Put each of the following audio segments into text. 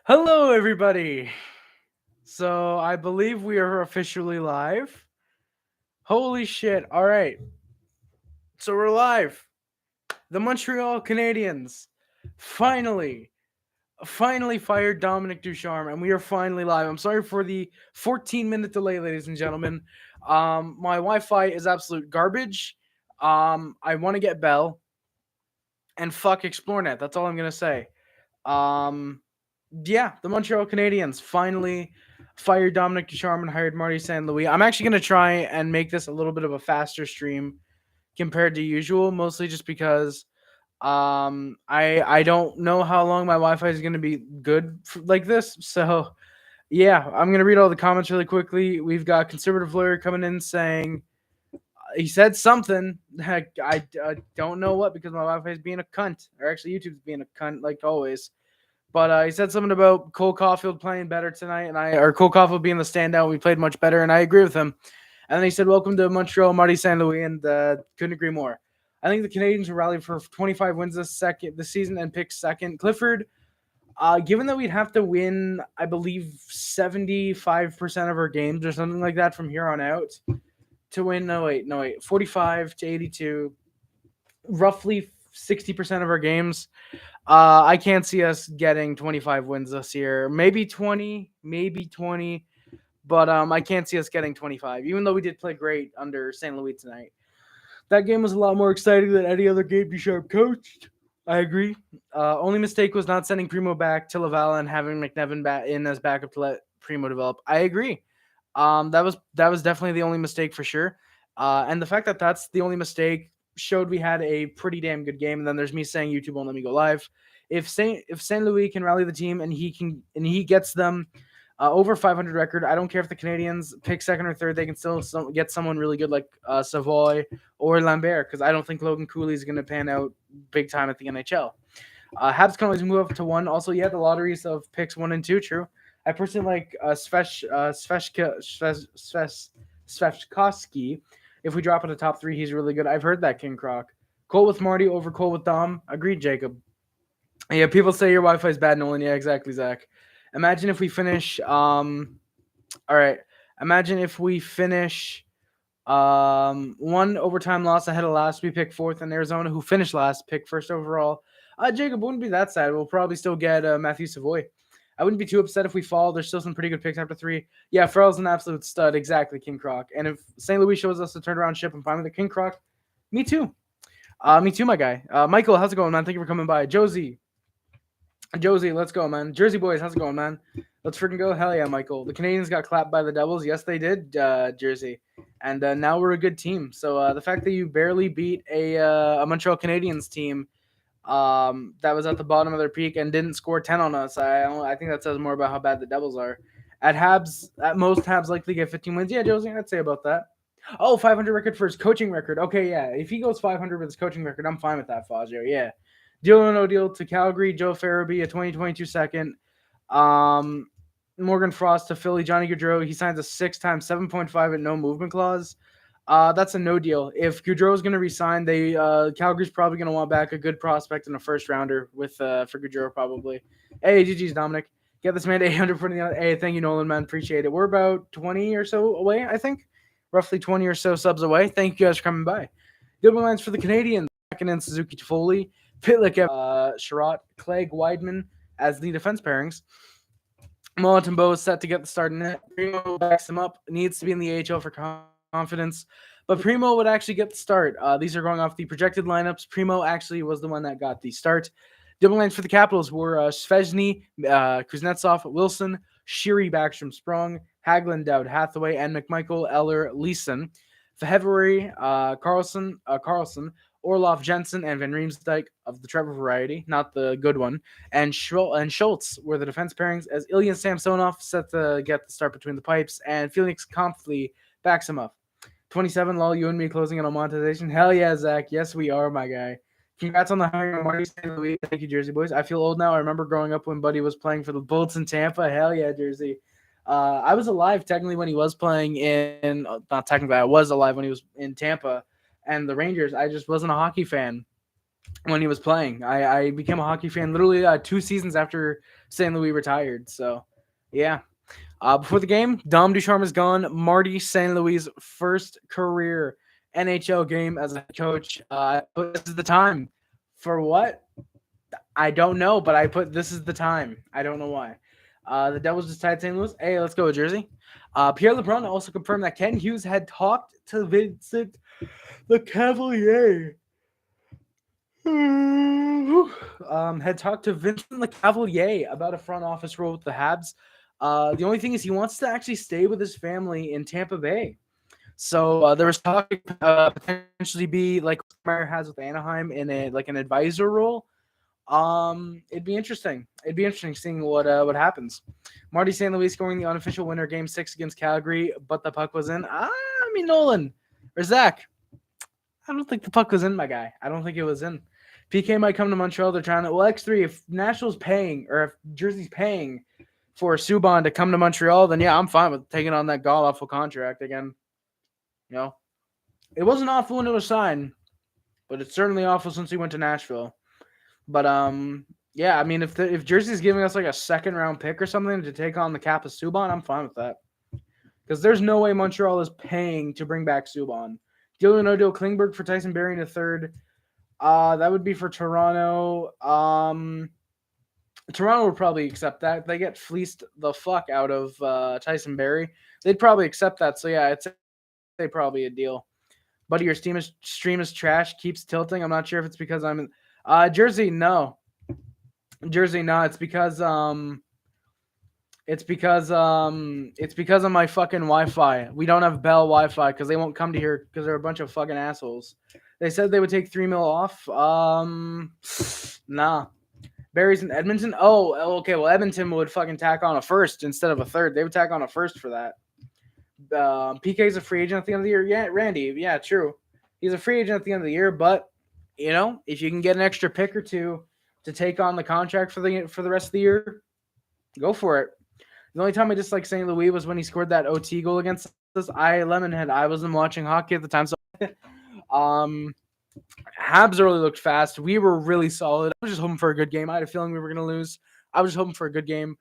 Hello, everybody. So I believe we are officially live. Holy shit. All right. So we're live. The Montreal Canadiens finally, finally fired Dominic Ducharme, and we are finally live. I'm sorry for the 14-minute delay, ladies and gentlemen. My Wi-Fi is absolute garbage. I want to get Bell and fuck ExploreNet. That's all I'm gonna say. Um, yeah, the Montreal Canadiens finally fired Dominic Ducharme and hired Marty St. Louis. I'm actually going to try and make this a little bit of a faster stream compared to usual, mostly just because I don't know how long my Wi-Fi is going to be good like this. So yeah, I'm going to read all the comments really quickly. We've got conservative lawyer coming in saying he said something. I don't know what because my Wi-Fi is being a cunt, or actually YouTube's being a cunt like always. But he said something about Cole Caufield playing better tonight, or Cole Caufield being the standout. We played much better, and I agree with him. And then he said, "Welcome to Montreal, Marty St. Louis," and couldn't agree more. I think the Canadians will rally for 25 wins this season and pick second. Clifford, given that we'd have to win, I believe 75% of our games or something like that from here on out to win. No wait, 45 to 82, roughly 60% of our games. I can't see us getting 25 wins this year. Maybe 20, but I can't see us getting 25. Even though we did play great under St. Louis tonight, that game was a lot more exciting than any other game Ducharme coached. I agree. Only mistake was not sending Primo back to Laval and having McNevin in as backup to let Primo develop. I agree. That was definitely the only mistake for sure. And the fact that that's the only mistake showed we had a pretty damn good game. And then there's me saying YouTube won't let me go live. If Saint Louis can rally the team and he gets them over 500 record, I don't care if the Canadians pick second or third. They can still get someone really good like Savoy or Lambert, because I don't think Logan Cooley is going to pan out big time at the NHL. Habs can always move up to one. Also, yeah, the lotteries of picks 1 and 2. True. I personally like Sveshkovsky. If we drop in the top 3, he's really good. I've heard that, King Croc. Cole with Marty over Cole with Dom. Agreed, Jacob. Yeah, people say your Wi-Fi is bad, Nolan. Yeah, exactly, Zach. Imagine if we finish. All right. Imagine if we finish one overtime loss ahead of last. We pick fourth, and Arizona, who finished last, pick first overall. Jacob, wouldn't be that sad. We'll probably still get Matthew Savoy. I wouldn't be too upset if we fall. There's still some pretty good picks after 3. Yeah, Farrell's an absolute stud. Exactly, King Croc. And if St. Louis shows us a turnaround ship, I'm fine with the King Croc. Me too. Me too, my guy. Michael, how's it going, man? Thank you for coming by. Josie, let's go, man. Jersey boys, how's it going, man? Let's freaking go. Hell yeah, Michael. The Canadians got clapped by the Devils. Yes, they did, Jersey. And now we're a good team. So the fact that you barely beat a Montreal Canadiens team that was at the bottom of their peak and didn't score 10 on us, I think that says more about how bad the Devils are. At most, Habs likely get 15 wins. Yeah, Josie, I'd say about that. Oh, 500 record for his coaching record. Okay, yeah. If he goes 500 with his coaching record, I'm fine with that, Fazio. Yeah. Deal or no deal to Calgary, Joe Farabee, a 2022 second. Morgan Frost to Philly, Johnny Gaudreau. He signs a 6x 7.5 at no movement clause. That's a no deal. If Gaudreau is going to resign, Calgary's probably going to want back a good prospect in a first rounder for Gaudreau probably. Hey, GG's Dominic. Get this man to 800 for the other. Hey, thank you, Nolan, man. Appreciate it. We're about 20 or so away, I think. Roughly 20 or so subs away. Thank you guys for coming by. Good lines for the Canadians. Second in Suzuki Toffoli. Pitlick, Sherratt, Clegg, Weidman as the defense pairings. Montembeau is set to get the start in it. Primo backs him up. Needs to be in the AHL for confidence. But Primo would actually get the start. These are going off the projected lineups. Primo actually was the one that got the start. Double lines for the Capitals were Sveshny, Kuznetsov, Wilson, Sheary, Backstrom, Sprong, Hagelin, Dowd, Hathaway, and McMichael, Eller, Leeson. February, Carlson, Orlov, Jensen, and Van Riemsdyk of the Trevor variety, not the good one. And Schultz were the defense pairings, as Ilya Samsonov set to get the start between the pipes, and Felix Kampfli backs him up. 27, lol, you and me closing in on monetization. Hell yeah, Zach. Yes, we are, my guy. Congrats on the hiring of Marty St. Louis. Thank you, Jersey boys. I feel old now. I remember growing up when Buddy was playing for the Bullets in Tampa. Hell yeah, Jersey. I was alive technically when he was playing not technically, I was alive when he was in Tampa and the Rangers. I just wasn't a hockey fan. when he was playing. I became a hockey fan literally 2 seasons after St. Louis retired. So, yeah. Before the game, Dom Ducharme is gone. Marty St. Louis' first career NHL game as a head coach. But this is the time. For what? I don't know, but I put this is the time. I don't know why. The Devils just tied St. Louis. Hey, let's go, Jersey. Pierre LeBrun also confirmed that Ken Hughes had talked to Vincent the Cavalier. Had talked to Vincent LeCavalier about a front office role with the Habs. The only thing is he wants to actually stay with his family in Tampa Bay. So there was talk potentially be like Meyer has with Anaheim in a like an advisor role. It'd be interesting. It'd be interesting seeing what happens. Marty St. Louis scoring the unofficial winner Game 6 against Calgary, but the puck was in. Nolan or Zach. I don't think the puck was in, my guy. I don't think it was in. PK might come to Montreal. They're trying to. Well, X3, if Nashville's paying or if Jersey's paying for Subban to come to Montreal, then yeah, I'm fine with taking on that god awful contract again. You know, it wasn't awful when it was signed, but it's certainly awful since he went to Nashville. But yeah, I mean, if Jersey's giving us like a second round pick or something to take on the cap of Subban, I'm fine with that. Because there's no way Montreal is paying to bring back Subban. Deal or no deal, Klingberg for Tyson Barrie in a third. That would be for Toronto. Toronto would probably accept that. If they get fleeced the fuck out of Tyson Barrie, they'd probably accept that. So yeah, it's probably a deal. Buddy, your stream is trash. Keeps tilting. I'm not sure if it's because I'm in Jersey. No, Jersey. No, it's because of my fucking Wi-Fi. We don't have Bell Wi-Fi because they won't come to here because they're a bunch of fucking assholes. They said they would take $3 million off. Nah. Barry's in Edmonton. Oh, okay. Well, Edmonton would fucking tack on a first instead of a third. They would tack on a first for that. PK's a free agent at the end of the year. Yeah, Randy. Yeah, true. He's a free agent at the end of the year, but you know, if you can get an extra pick or two to take on the contract for the rest of the year, go for it. The only time I disliked St. Louis was when he scored that OT goal against us. Lemonhead. I wasn't watching hockey at the time, so Habs really looked fast. We were really solid. I was just hoping for a good game. I had a feeling we were going to lose. I was just hoping for a good game.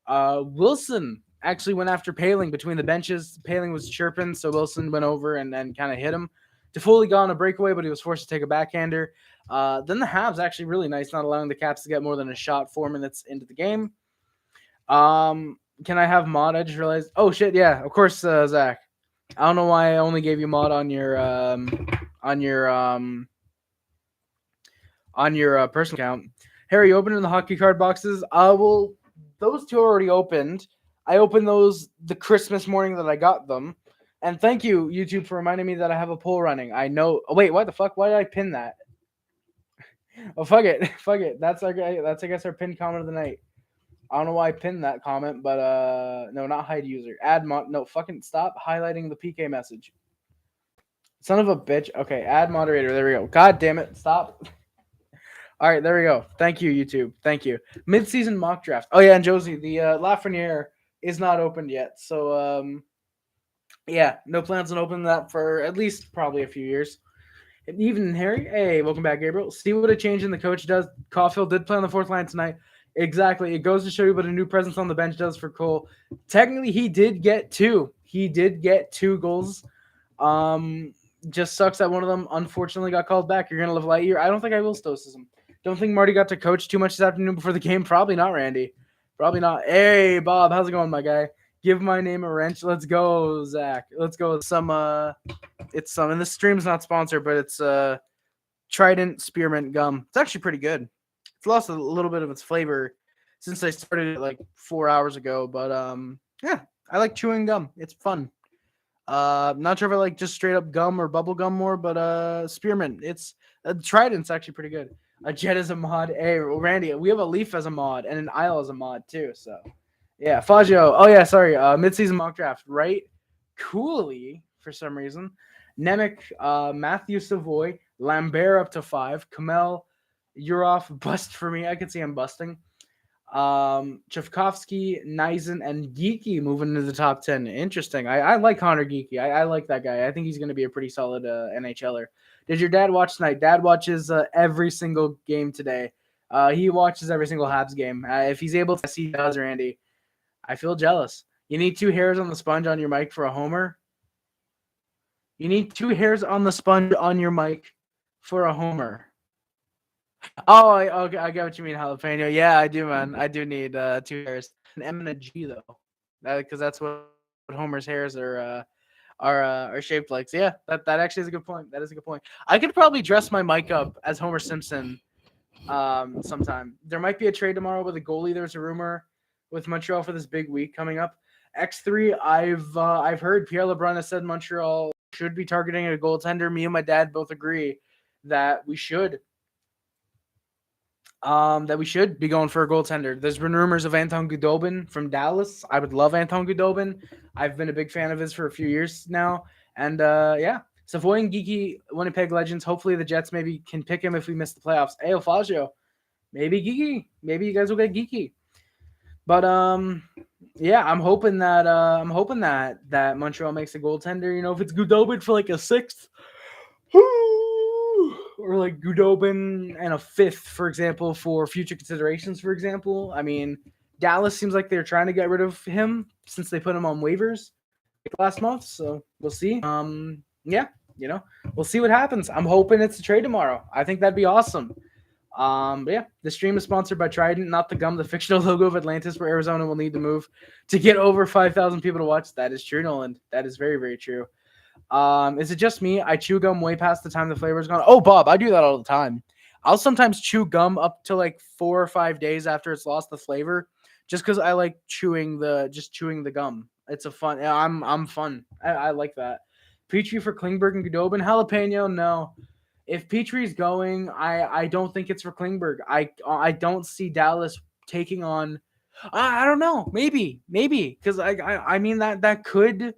Wilson actually went after Paling between the benches. Paling was chirping, so Wilson went over and then kind of hit him. Toffoli got on a breakaway, but he was forced to take a backhander. Then the Habs actually really nice, not allowing the Caps to get more than a shot 4 minutes into the game. Can I have mod? I just realized. Oh shit, yeah, of course, Zach. I don't know why I only gave you mod on your personal account. Harry, opening the hockey card boxes. Well, those two already opened. I opened those the Christmas morning that I got them. And thank you, YouTube, for reminding me that I have a poll running. I know. Oh, wait, what the fuck? Why did I pin that? Oh, fuck it. Fuck it. That's I guess, our pinned comment of the night. I don't know why I pinned that comment, but no, not hide user. Add mod. No, fucking stop highlighting the PK message. Son of a bitch. Okay, add moderator. There we go. God damn it. Stop. All right, there we go. Thank you, YouTube. Thank you. Mid-season mock draft. Oh, yeah, and Josie, the Lafreniere is not opened yet. So, yeah, no plans on opening that for at least probably a few years. And even Harry, hey, welcome back, Gabriel. See what a change in the coach does. Caufield did play on the fourth line tonight. Exactly. It goes to show you what a new presence on the bench does for Cole. Technically, he did get 2. He did get 2 goals. Just sucks that one of them unfortunately got called back. You're going to live light year. I don't think I will stoicism. Don't think Marty got to coach too much this afternoon before the game. Probably not, Randy. Probably not. Hey, Bob, how's it going, my guy? Give my name a wrench. Let's go, Zach. Let's go with some, it's some, and this stream's not sponsored, but it's, Trident Spearmint Gum. It's actually pretty good. It's lost a little bit of its flavor since I started it like 4 hours ago, but, yeah, I like chewing gum. It's fun. Not sure if I like just straight up gum or bubble gum more, but, Spearmint. It's, Trident's actually pretty good. A Jet is a mod. Hey, Randy, we have a Leaf as a mod and an Isle as a mod too. So, yeah, Faggio. Oh yeah, sorry. Mid-season mock draft. Right, Cooley for some reason. Nemec, Matthew Savoy, Lambert up to 5. Kamel, you're off. Bust for me. I could see him busting. Chavkovsky, Neisen, and Geeky moving into the top 10. Interesting. I like Connor Geeky. I like that guy. I think he's going to be a pretty solid NHLer. Did your dad watch tonight? Dad watches every single game today. He watches every single Habs game. If he's able to, yes, he does, Randy. I feel jealous. You need 2 hairs on the sponge on your mic for a homer. You need 2 hairs on the sponge on your mic for a homer. Oh, okay, I get what you mean, jalapeno. Yeah, I do, man. I do need 2 hairs, an M and a G though, because that's what Homer's hairs are shaped like. So yeah, that actually is a good point. That is a good point. I could probably dress my mic up as Homer Simpson sometime. There might be a trade tomorrow with a goalie. There's a rumor with Montreal for this big week coming up. X3, I've heard Pierre LeBrun has said Montreal should be targeting a goaltender. Me and my dad both agree that we should be going for a goaltender. There's been rumors of Anton Khudobin from Dallas. I would love Anton Khudobin. I've been a big fan of his for a few years now. And yeah, Savoy and Geeky, Winnipeg Legends. Hopefully the Jets maybe can pick him if we miss the playoffs. Hey, Fazio, maybe Geeky. Maybe you guys will get Geeky. But yeah, I'm hoping that Montreal makes a goaltender. You know, if it's Khudobin for like a 6th. Or like Khudobin and a 5th, for example, for future considerations, for example. I mean, Dallas seems like they're trying to get rid of him since they put him on waivers last month. So we'll see. Yeah, you know, we'll see what happens. I'm hoping it's a trade tomorrow. I think that'd be awesome. But yeah, the stream is sponsored by Trident, not the gum, the fictional logo of Atlantis, where Arizona will need to move to get over 5,000 people to watch. That is true, Nolan. That is very, very true. Is it just me? I chew gum way past the time the flavor is gone. Oh, Bob, I do that all the time. I'll sometimes chew gum up to like 4 or 5 days after it's lost the flavor, just because I like chewing the gum. It's a fun. I'm fun. I like that. Petrie for Klingberg and Khudobin. Jalapeno, no. If Petrie's going, I don't think it's for Klingberg. I don't see Dallas taking on. I don't know. Maybe because I mean that could.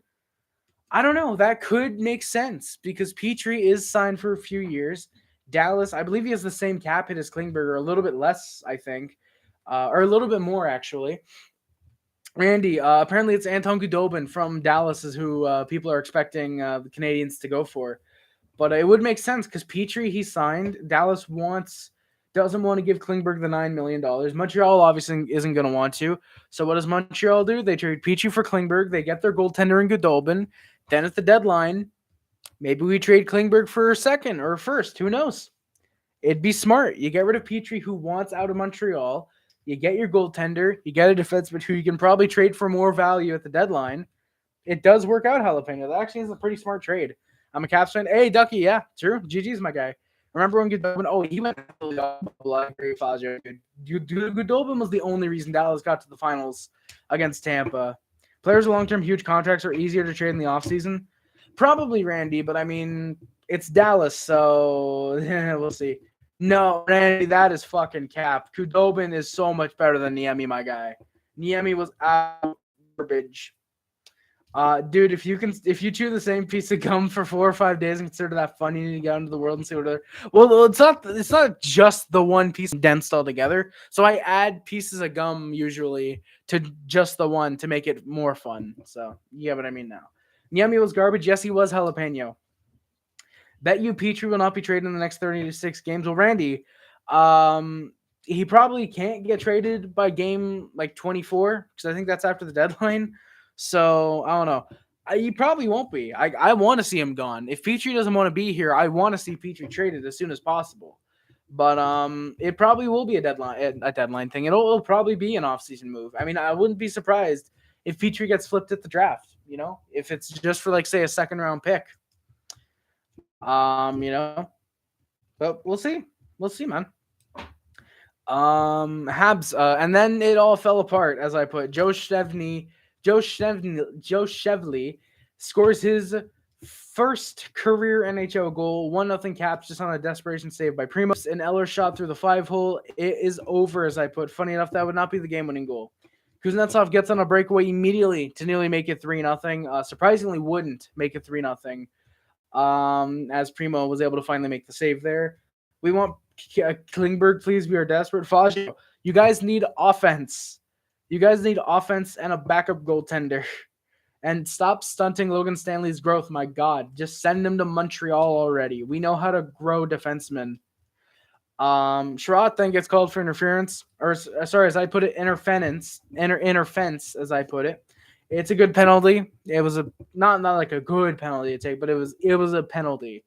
I don't know. That could make sense because Petrie is signed for a few years. Dallas, I believe he has the same cap hit as Klingberg, or a little bit less, I think, or a little bit more, actually. Randy, apparently it's Anton Khudobin from Dallas is who people are expecting the Canadiens to go for. But it would make sense because Petrie, he signed. Dallas doesn't want to give Klingberg the $9 million. Montreal obviously isn't going to want to. So what does Montreal do? They trade Petrie for Klingberg. They get their goaltender in Khudobin. Then at the deadline, maybe we trade Klingberg for a 2nd or a 1st. Who knows? It'd be smart. You get rid of Petrie, who wants out of Montreal. You get your goaltender. You get a defenseman who you can probably trade for more value at the deadline. It does work out, Jalapeno. That actually is a pretty smart trade. I'm a Caps fan. Hey, Ducky, yeah, true. GG's my guy. Remember when Goodobin? Oh, he went like Fazio. Goodobin was the only reason Dallas got to the finals against Tampa. Players with long-term huge contracts are easier to trade in the offseason. Probably Randy, but I mean, it's Dallas, so we'll see. No, Randy, that is fucking cap. Khudobin is so much better than Niemi, my guy. Niemi was out garbage. Dude, if you chew the same piece of gum for 4 or 5 days and consider that fun, you need to get out into the world and see what other. Well, it's not just the one piece condensed all together. So I add pieces of gum usually to just the one to make it more fun. So you get what I mean now. Niemi was garbage. Yes, he was jalapeno. Bet you Petrie will not be traded in the next 36 games. Well, Randy, he probably can't get traded by game like 24 because I think that's after the deadline. So I don't know. He probably won't be. I want to see him gone. If Petrie doesn't want to be here, I want to see Petrie traded as soon as possible. But it probably will be a deadline thing. It'll probably be an offseason move. I mean, I wouldn't be surprised if Petrie gets flipped at the draft. You know, if it's just for like say a 2nd round pick. You know, but we'll see. We'll see, man. Habs, and then it all fell apart as I put Joe Snively scores his first career NHL goal, 1-0 Caps just on a desperation save by Primo. An Eller shot through the 5-hole. It is over, as I put. Funny enough, that would not be the game-winning goal. Kuznetsov gets on a breakaway immediately to nearly make it 3-0. Surprisingly, wouldn't make it 3-0. As Primo was able to finally make the save there. We want Klingberg, please. We are desperate. Fazio, You guys need offense. You guys need offense and a backup goaltender. And stop stunting Logan Stanley's growth, my God. Just send him to Montreal already. We know how to grow defensemen. Sherrod then gets called for interference, or sorry, as I put it, interference, as I put it. It's a good penalty. It was a not like a good penalty to take, but it was a penalty.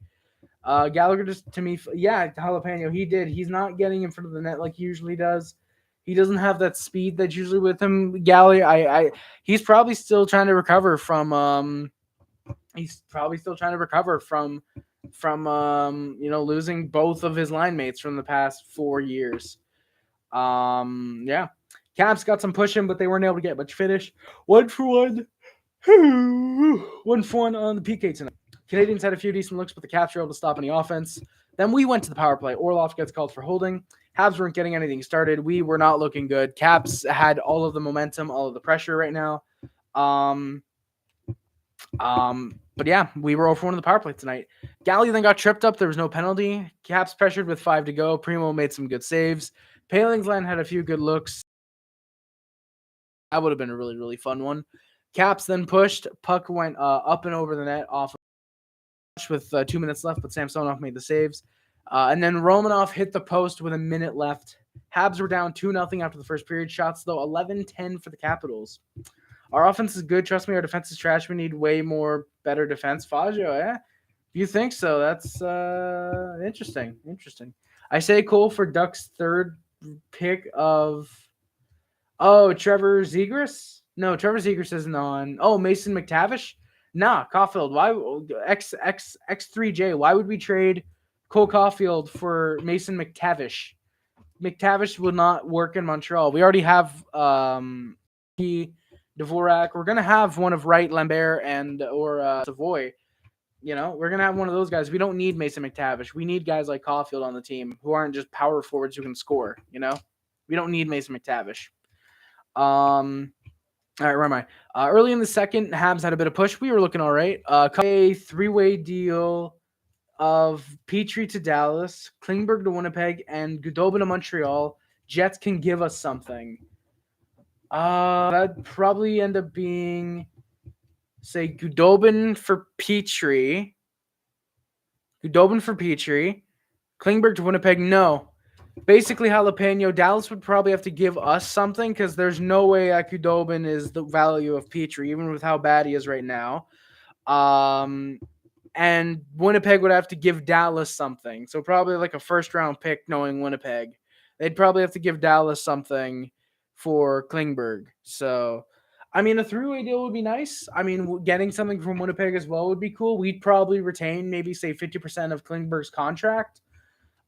Gallagher just to me, yeah, Jalapeno, he did. He's not getting in front of the net like he usually does. He doesn't have that speed that's usually with him. Gally, he's probably still trying to recover from losing both of his line mates from the past 4 years. Yeah. Caps got some pushing, but they weren't able to get much finish. 1-for-1. 1-for-1 on the PK tonight. Canadiens had a few decent looks, but the Caps were able to stop any offense. Then we went to the power play. Orlov gets called for holding. Habs weren't getting anything started. We were not looking good. Caps had all of the momentum, all of the pressure right now. But yeah, we were 0-for-1 on the power play tonight. Gally then got tripped up. There was no penalty. Caps pressured with 5 to go. Primo made some good saves. Palingsland had a few good looks. That would have been a really, really fun one. Caps then pushed. Puck went up and over the net off with 2 minutes left, but Samsonov made the saves. And then Romanov hit the post with a minute left. Habs were down 2-0 after the first period. Shots, though, 11-10 for the Capitals. Our offense is good. Trust me, our defense is trash. We need way more better defense. Faggio, yeah? You think so? That's interesting. Interesting. I say Cole for Duck's third pick of... Oh, Trevor Zegras? No, Trevor Zegras isn't on. Oh, Mason McTavish? Nah, Caufield. Why X3J? Why would we trade Cole Caufield for Mason McTavish? McTavish will not work in Montreal. We already have Dvorak. We're gonna have one of Wright, Lambert, or Savoy. We're gonna have one of those guys. We don't need Mason McTavish. We need guys like Caufield on the team who aren't just power forwards who can score. We don't need Mason McTavish. All right, where am I? Early in the second, Habs had a bit of push. We were looking all right. A 3-way deal of Petrie to Dallas, Klingberg to Winnipeg, and Goudobin to Montreal. Jets can give us something. That'd probably end up being, say, Goudobin for Petrie. Klingberg to Winnipeg, no. Basically, Jalapeno, Dallas would probably have to give us something because there's no way that Goudobin is the value of Petrie, even with how bad he is right now. And Winnipeg would have to give Dallas something. So probably like a first-round pick, knowing Winnipeg. They'd probably have to give Dallas something for Klingberg. So, a 3-way deal would be nice. Getting something from Winnipeg as well would be cool. We'd probably retain maybe, say, 50% of Klingberg's contract.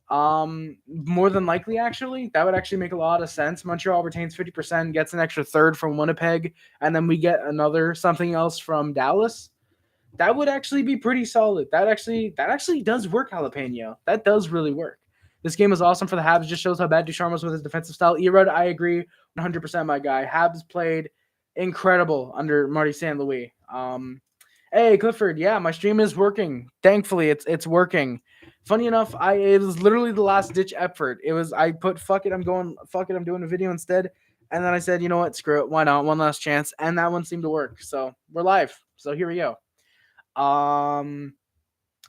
More than likely, actually. That would actually make a lot of sense. Montreal retains 50%, gets an extra third from Winnipeg, and then we get another something else from Dallas. That would actually be pretty solid. That actually does work, Jalapeno. That does really work. This game was awesome for the Habs. Just shows how bad Ducharme was with his defensive style. Erod, I agree 100%, my guy. Habs played incredible under Marty St. Louis. Hey, Clifford, yeah, my stream is working. Thankfully, it's working. Funny enough, it was literally the last-ditch effort. I put, fuck it, I'm doing a video instead. And then I said, you know what, screw it, why not? One last chance. And that one seemed to work. So we're live. So here we go.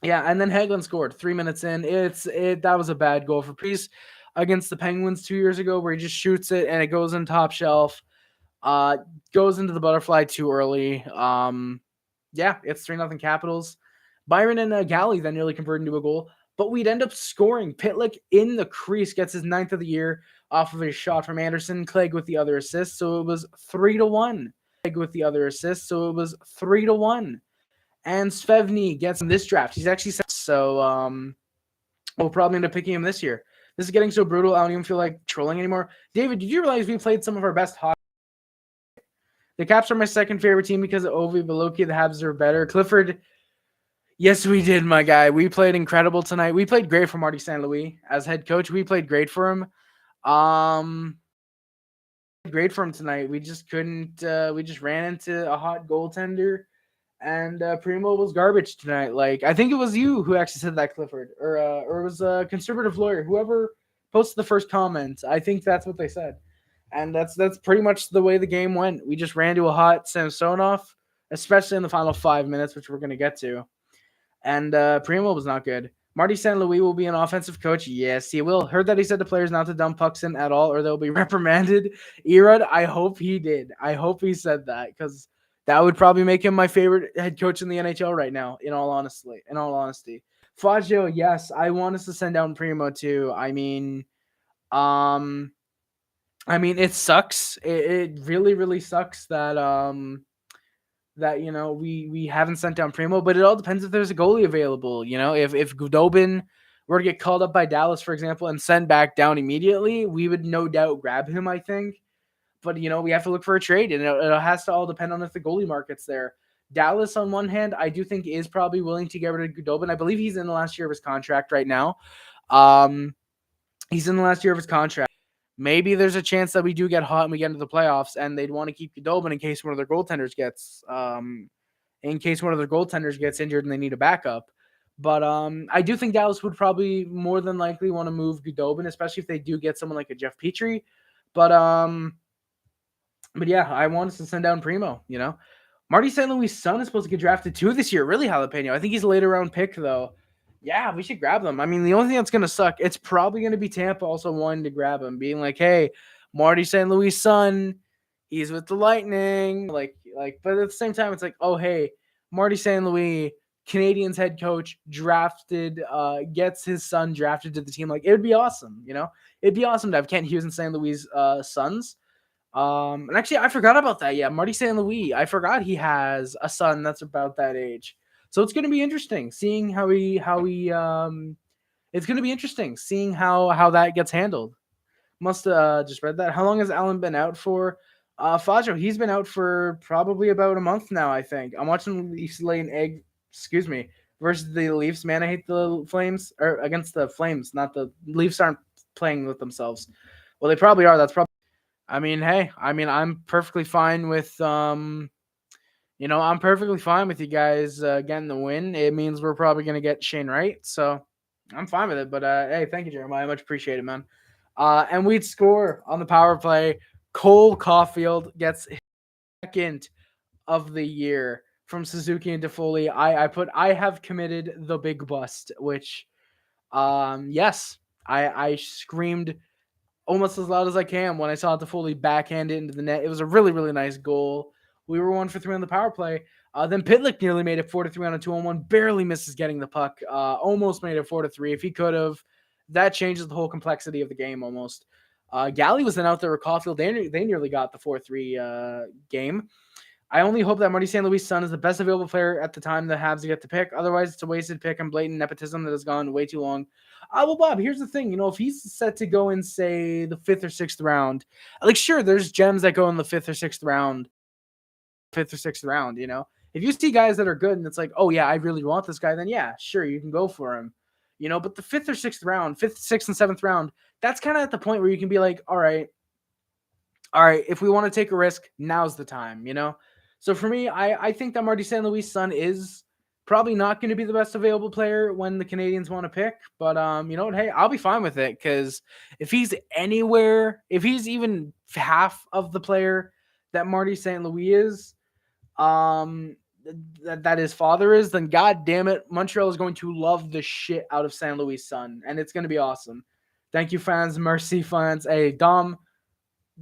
Yeah, and then Hagelin scored 3 minutes in. That was a bad goal for Priest against the Penguins 2 years ago, where he just shoots it and it goes in top shelf. Goes into the butterfly too early. Yeah, it's 3-0 Capitals. Byron and Galley then nearly converted into a goal, but we'd end up scoring. Pitlick in the crease gets his 9th of the year off of a shot from Anderson. Clegg with the other assist, so it was 3-1. And Svevny gets in this draft. He's actually so we'll probably end up picking him this year. This is getting so brutal. I don't even feel like trolling anymore. David, did you realize we played some of our best hockey? The Caps are my second favorite team because of Ovi, but low-key the Habs are better. Clifford, yes, we did, my guy. We played incredible tonight. We played great for Marty St. Louis as head coach. We played great for him. Great for him tonight. We just couldn't. We just ran into a hot goaltender, and Primo was garbage tonight. Like, I think it was you who actually said that, Clifford, or it was a conservative lawyer, whoever posted the first comment. I think that's what they said. And that's pretty much the way the game went. We just ran to a hot Samsonov, especially in the final 5 minutes, which we're going to get to. And Primo was not good. Marty St. Louis will be an offensive coach. Yes, he will. Heard that he said to players not to dump pucks in at all, or they'll be reprimanded. Erod, I hope he did. I hope he said that, because that would probably make him my favorite head coach in the NHL right now. In all honesty, Faggio, yes, I want us to send down Primo too. It sucks. It really, really sucks that we haven't sent down Primo, but it all depends if there's a goalie available. If Gudobin were to get called up by Dallas, for example, and sent back down immediately, we would no doubt grab him, I think. But we have to look for a trade, and it has to all depend on if the goalie market's there. Dallas, on one hand, I do think is probably willing to get rid of Gudobin. I believe he's in the last year of his contract right now. He's in the last year of his contract. Maybe there's a chance that we do get hot and we get into the playoffs, and they'd want to keep Gudobin in case one of their goaltenders gets injured and they need a backup. But I do think Dallas would probably more than likely want to move Gudobin, especially if they do get someone like a Jeff Petrie. But yeah, I want us to send down Primo. Marty St. Louis' son is supposed to get drafted too this year. Really jalapeno. I think he's a later round pick though. Yeah, we should grab them. The only thing that's going to suck, it's probably going to be Tampa also wanting to grab him, being like, hey, Marty St. Louis' son, he's with the Lightning. But at the same time, it's like, oh, hey, Marty St. Louis, Canadiens head coach, gets his son drafted to the team. It would be awesome, It'd be awesome to have Kent Hughes and St. Louis' sons. And actually, I forgot about that. Yeah, Marty St. Louis, I forgot he has a son that's about that age. So it's going to be interesting seeing how it's going to be interesting seeing how that gets handled. Must just read that. How long has Allen been out for? Faggio, he's been out for probably about a month now, I think. I'm watching the Leafs lay an egg, versus the Leafs. Man, I hate the Flames, or against the Flames, not the Leafs aren't playing with themselves. Well, they probably are. That's probably. Hey, I'm perfectly fine with I'm perfectly fine with you guys getting the win. It means we're probably going to get Shane Wright, so I'm fine with it. But hey, thank you, Jeremiah. Much appreciated, man. And we'd score on the power play. Cole Caufield gets second of the year from Suzuki and Toffoli. I have committed the big bust, which yes, I screamed almost as loud as I can when I saw Toffoli backhand it into the net. It was a really, really nice goal. We were 1 for 3 on the power play. Then Pitlick nearly made it 4-3 on a 2-on-1. Barely misses getting the puck. Almost made it 4-3. If he could have, that changes the whole complexity of the game almost. Galley was then out there with Caufield. They nearly got the 4-3 game. I only hope that Marty St. Louis' son is the best available player at the time the Habs get to pick. Otherwise, it's a wasted pick and blatant nepotism that has gone way too long. Well, Bob, here's the thing. If he's set to go in, say, the 5th or 6th round, sure, there's gems that go in the 5th or 6th round. If you see guys that are good and it's like, oh, yeah, I really want this guy, then yeah, sure, you can go for him. But the 5th or 6th round, 5th, 6th, and 7th round, that's kind of at the point where you can be like, all right, if we want to take a risk, now's the time, So for me, I think that Marty St. Louis' son is probably not going to be the best available player when the Canadiens want to pick. But you know what? Hey, I'll be fine with it, because if he's even half of the player that Marty St. Louis is, that his father is, then God damn it, Montreal is going to love the shit out of St. Louis' son, and it's going to be awesome. Thank you, fans. Mercy, fans. Hey, Dom,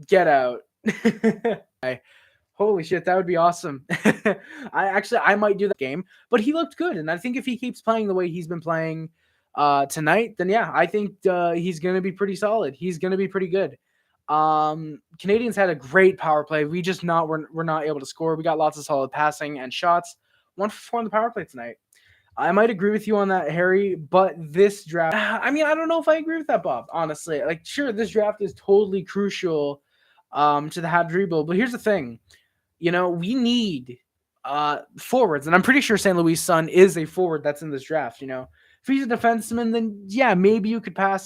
get out. Holy shit, that would be awesome. I might do that game, but he looked good, and I think if he keeps playing the way he's been playing tonight, then yeah, I think he's going to be pretty solid. He's going to be pretty good. Canadiens had a great power play. We're not able to score. We got lots of solid passing and shots. 1 for 4 on the power play tonight. I might agree with you on that, Harry, but this draft, I don't know if I agree with that, Bob, honestly. Sure, this draft is totally crucial to the Habs rebuild, but here's the thing. We need forwards, and I'm pretty sure St. Louis' son is a forward that's in this draft. If he's a defenseman, then yeah, maybe you could pass